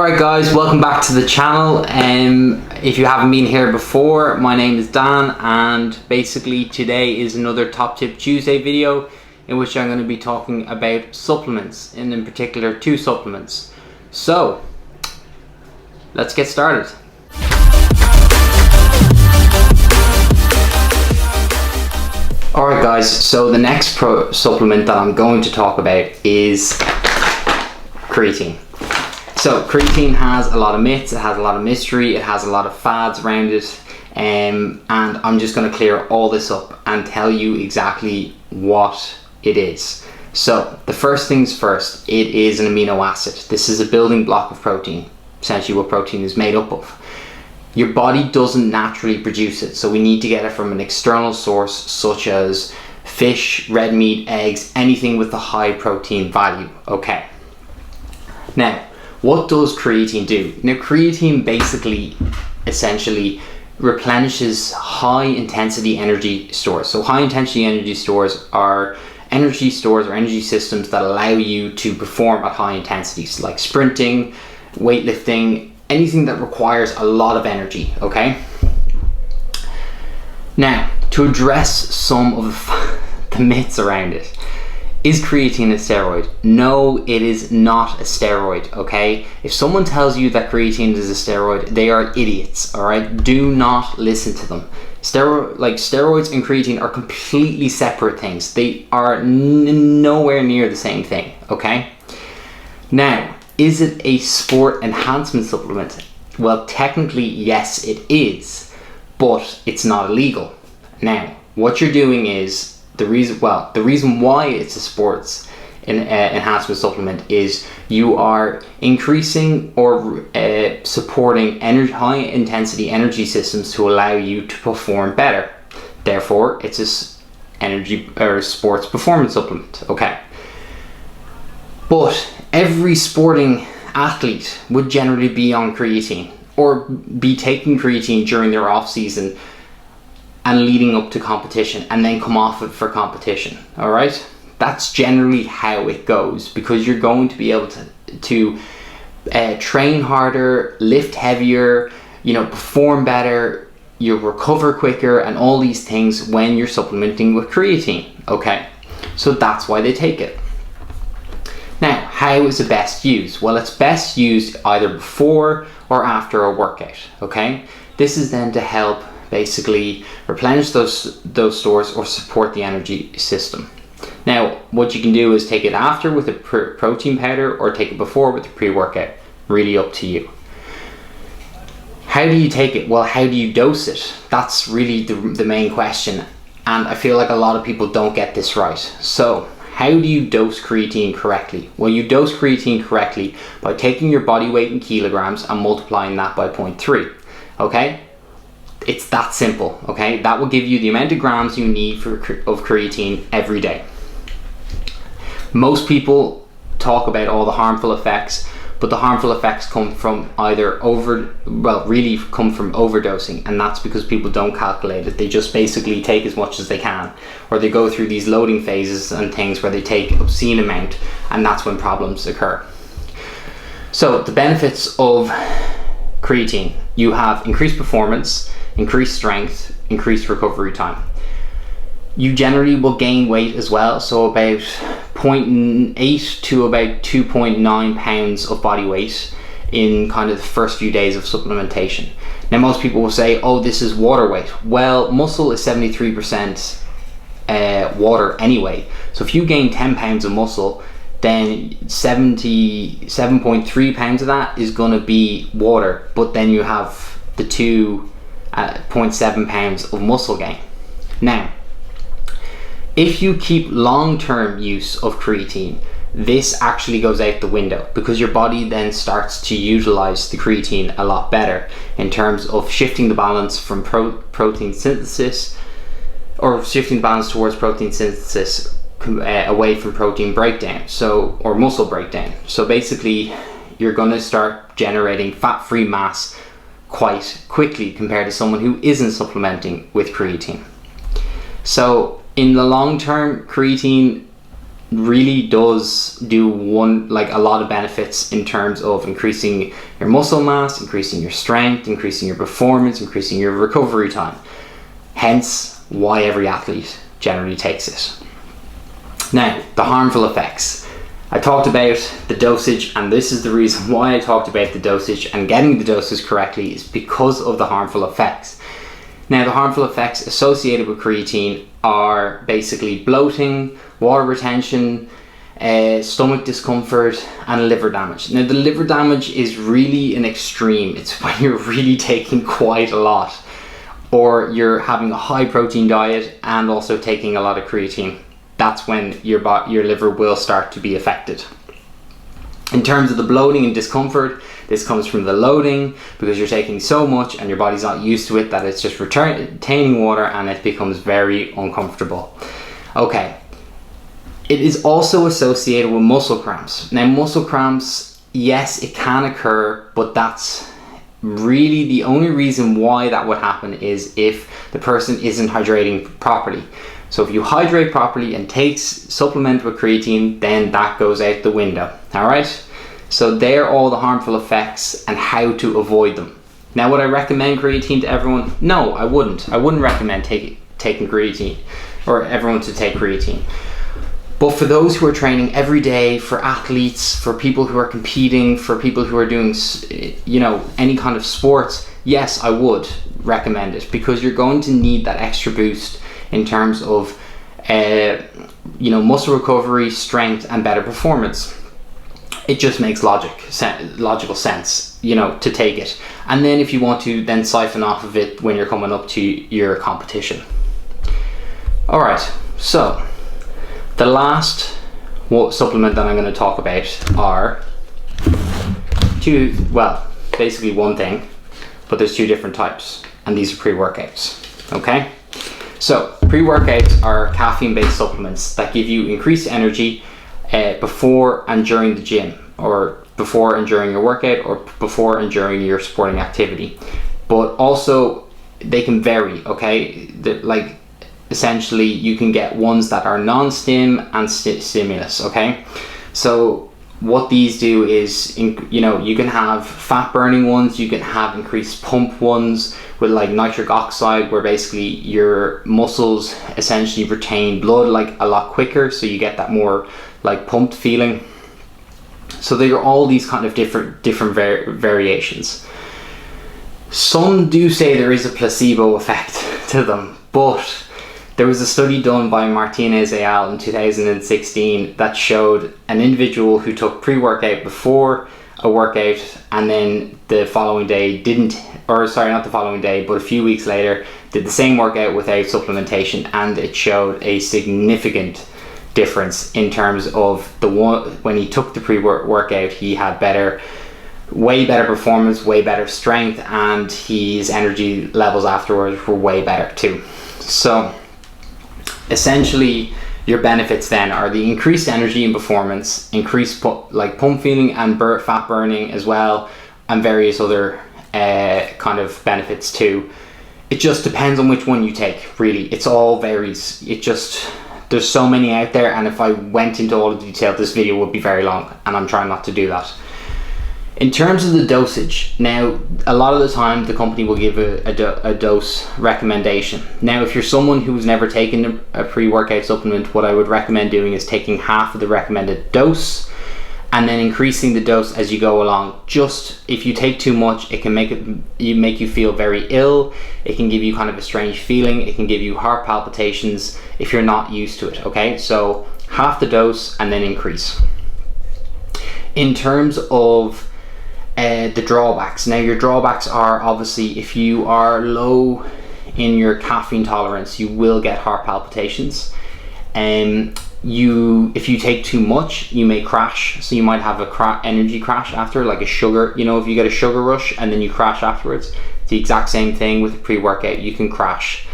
Alright guys, welcome back to the channel. If you haven't been here before, my name is Dan, and basically today is another Top Tip Tuesday video in which I'm going to be talking about supplements, and in particular two supplements. So let's get started. Alright guys, so the next supplement that I'm going to talk about is creatine. So creatine has a lot of myths, it has a lot of mystery, it has a lot of fads around it, and I'm just going to clear all this up and tell you exactly what it is. So the first things first, it is an amino acid. This is a building block of protein, essentially what protein is made up of. Your body doesn't naturally produce it, so we need to get it from an external source such as fish, red meat, eggs, anything with a high protein value. Okay. Now, what does creatine do? Now, creatine basically, essentially, replenishes high intensity energy stores. So high intensity energy stores are energy stores or energy systems that allow you to perform at high intensities, like sprinting, weightlifting, anything that requires a lot of energy, okay? Now, to address some of the myths around it, is creatine a steroid? No, it is not a steroid, okay? If someone tells you that creatine is a steroid, they are idiots, all right? Do not listen to them. Steroids and creatine are completely separate things. They are nowhere near the same thing, okay? Now, is it a sport enhancement supplement? Well, technically, yes, it is, but it's not illegal. Now, what you're doing is, the reason why it's a sports enhancement supplement is you are increasing or supporting high intensity energy systems to allow you to perform better. Therefore, it's a energy or sports performance supplement. Okay. But every sporting athlete would generally be on creatine or be taking creatine during their off season and leading up to competition, and then come off it for competition. All right, that's generally how it goes, because you're going to be able to train harder, lift heavier, perform better, you'll recover quicker, and all these things when you're supplementing with creatine. Okay, so that's why they take it. Now, how is it best used? Well, it's best used either before or after a workout. Okay, this is then to help basically replenish those stores or support the energy system. Now, what you can do is take it after with a protein powder or take it before with a pre-workout. Really up to you. How do you take it? Well, how do you dose it? That's really the main question, and I feel like a lot of people don't get this right. So how do you dose creatine correctly? Well, you dose creatine correctly by taking your body weight in kilograms and multiplying that by 0.3. Okay? It's that simple, okay? That will give you the amount of grams you need of creatine every day. Most people talk about all the harmful effects, but the harmful effects come from really come from overdosing, and that's because people don't calculate it. They just basically take as much as they can, or they go through these loading phases and things where they take obscene amount, and that's when problems occur. So the benefits of creatine: you have increased performance, increased strength, increased recovery time. You generally will gain weight as well, so about 0.8 to about 2.9 pounds of body weight in kind of the first few days of supplementation. Now, most people will say, oh, this is water weight. Well, muscle is 73% water anyway, so if you gain 10 pounds of muscle, then 77.3 pounds of that is going to be water, but then you have the 2.7 pounds of muscle gain. Now, if you keep long-term use of creatine, this actually goes out the window, because your body then starts to utilize the creatine a lot better in terms of shifting the balance from protein synthesis, or shifting the balance towards protein synthesis away from protein breakdown, or muscle breakdown. So basically, you're going to start generating fat-free mass quite quickly compared to someone who isn't supplementing with creatine. So in the long term, creatine really does do a lot of benefits in terms of increasing your muscle mass, increasing your strength, increasing your performance, increasing your recovery time. Hence why every athlete generally takes it. Now, the harmful effects. I talked about the dosage, and this is the reason why I talked about the dosage and getting the doses correctly, is because of the harmful effects. Now, the harmful effects associated with creatine are basically bloating, water retention, stomach discomfort, and liver damage. Now, the liver damage is really an extreme. It's when you're really taking quite a lot, or you're having a high protein diet and also taking a lot of creatine. That's when your liver will start to be affected. In terms of the bloating and discomfort, this comes from the loading, because you're taking so much and your body's not used to it, that it's just retaining water and it becomes very uncomfortable. Okay, it is also associated with muscle cramps. Now, muscle cramps, yes, it can occur, but that's really the only reason why that would happen is if the person isn't hydrating properly. So if you hydrate properly and take supplement with creatine, then that goes out the window. All right. So they're all the harmful effects and how to avoid them. Now, would I recommend creatine to everyone? No, I wouldn't. I wouldn't recommend taking creatine, or everyone to take creatine. But for those who are training every day, for athletes, for people who are competing, for people who are doing, any kind of sports, yes, I would recommend it, because you're going to need that extra boost in terms of, muscle recovery, strength, and better performance. It just makes logical sense, to take it. And then if you want to, then siphon off of it when you're coming up to your competition. All right, so the last supplement that I'm going to talk about are basically one thing, but there's two different types, and these are pre-workouts, okay? So pre-workouts are caffeine-based supplements that give you increased energy before and during the gym, or before and during your workout, or before and during your sporting activity. But also they can vary, okay? Essentially you can get ones that are non-stim and stimulus, okay? So what these do is, you can have fat burning ones, you can have increased pump ones with like nitric oxide, where basically your muscles essentially retain blood like a lot quicker, so you get that more like pumped feeling. So there are all these kind of different variations. Some do say there is a placebo effect to them, but there was a study done by Martinez et al. In 2016 that showed an individual who took pre-workout before a workout, and then the following day not the following day, but a few weeks later, did the same workout without supplementation, and it showed a significant difference in terms of when he took the pre-workout, he had way better performance, way better strength, and his energy levels afterwards were way better too. So essentially your benefits then are the increased energy and performance, increased pump feeling and fat burning as well, and various other kind of benefits too. It just depends on which one you take, really. It's all varies. There's so many out there, and if I went into all the detail, this video would be very long, and I'm trying not to do that. In terms of the dosage, now a lot of the time the company will give a dose recommendation. Now if you're someone who's never taken a pre-workout supplement, what I would recommend doing is taking half of the recommended dose and then increasing the dose as you go along. Just if you take too much, it can make you feel very ill. It can give you kind of a strange feeling. It can give you heart palpitations if you're not used to it, okay? So half the dose and then increase. In terms of the drawbacks. Now your drawbacks are obviously, if you are low in your caffeine tolerance, you will get heart palpitations. If you take too much, you may crash. So you might have a energy crash after, like a sugar, if you get a sugar rush and then you crash afterwards. It's the exact same thing with a pre-workout, you can crash.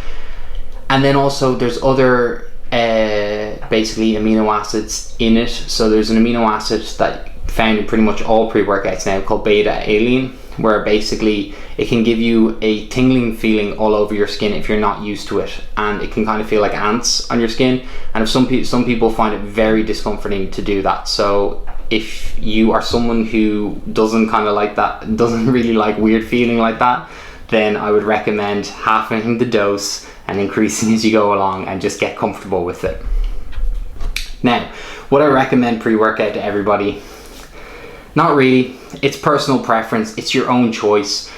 And then also there's other basically amino acids in it. So there's an amino acid that found in pretty much all pre-workouts now called beta-alanine, where basically it can give you a tingling feeling all over your skin if you're not used to it, and it can kind of feel like ants on your skin, and if some people find it very discomforting to do that. So if you are someone who doesn't kind of like that, doesn't really like weird feeling like that, then I would recommend halving the dose and increasing as you go along, and just get comfortable with it. Now, would I recommend pre-workout to everybody? Not really. It's personal preference. It's your own choice.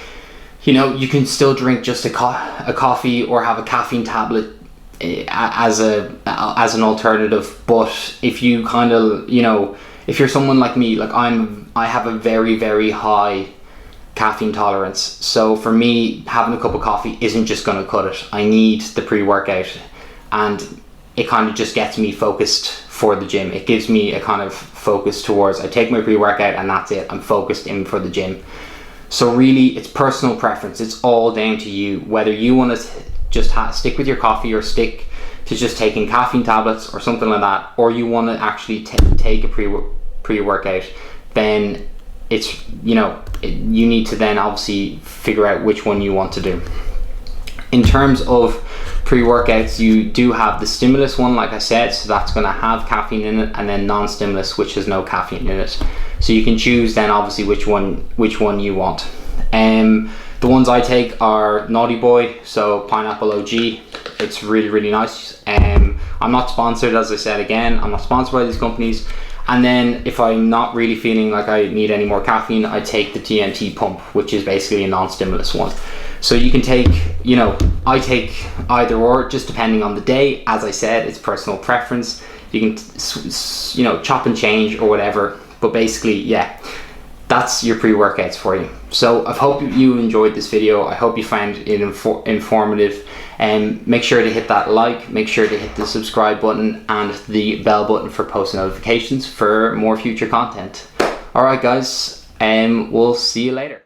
You know, you can still drink just a coffee or have a caffeine tablet as an alternative. But if you kind of, you know, if you're someone like me, like I have a very, very high caffeine tolerance. So for me, having a cup of coffee isn't just going to cut it. I need the pre-workout, and it kind of just gets me focused for the gym. It gives me a kind of focus towards, I take my pre-workout and that's it. I'm focused in for the gym. So really, it's personal preference. It's all down to you. Whether you want to just stick with your coffee, or stick to just taking caffeine tablets or something like that, or you want to actually take a pre-workout, then it's, you know, you need to then obviously figure out which one you want to do. In terms of pre-workouts, you do have the stimulus one, like I said, so that's going to have caffeine in it, and then non-stimulus, which has no caffeine in it. So you can choose then obviously which one you want. The ones I take are Naughty Boy, so Pineapple OG. It's really, really nice. I'm not sponsored, as I said again, I'm not sponsored by these companies. And then if I'm not really feeling like I need any more caffeine, I take the TNT Pump, which is basically a non-stimulus one. So you can take, you know, I take either or, just depending on the day. As I said, it's personal preference. You can, you know, chop and change or whatever. But basically, yeah, that's your pre-workouts for you. So I hope you enjoyed this video. I hope you found it informative. And make sure to hit that like, make sure to hit the subscribe button and the bell button for post notifications for more future content. All right, guys, we'll see you later.